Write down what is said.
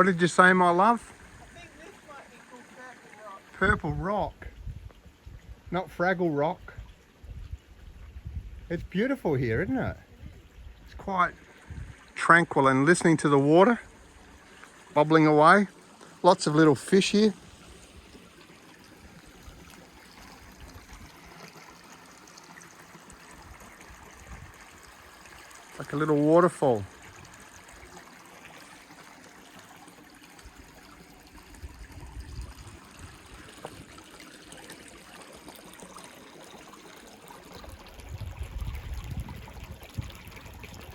What did you say, my love? I think this might be called Purple Rock. Purple rock. Not Fraggle Rock. It's beautiful here, isn't it? It's quite tranquil, and listening to the water bubbling away. Lots of little fish here. It's like a little waterfall.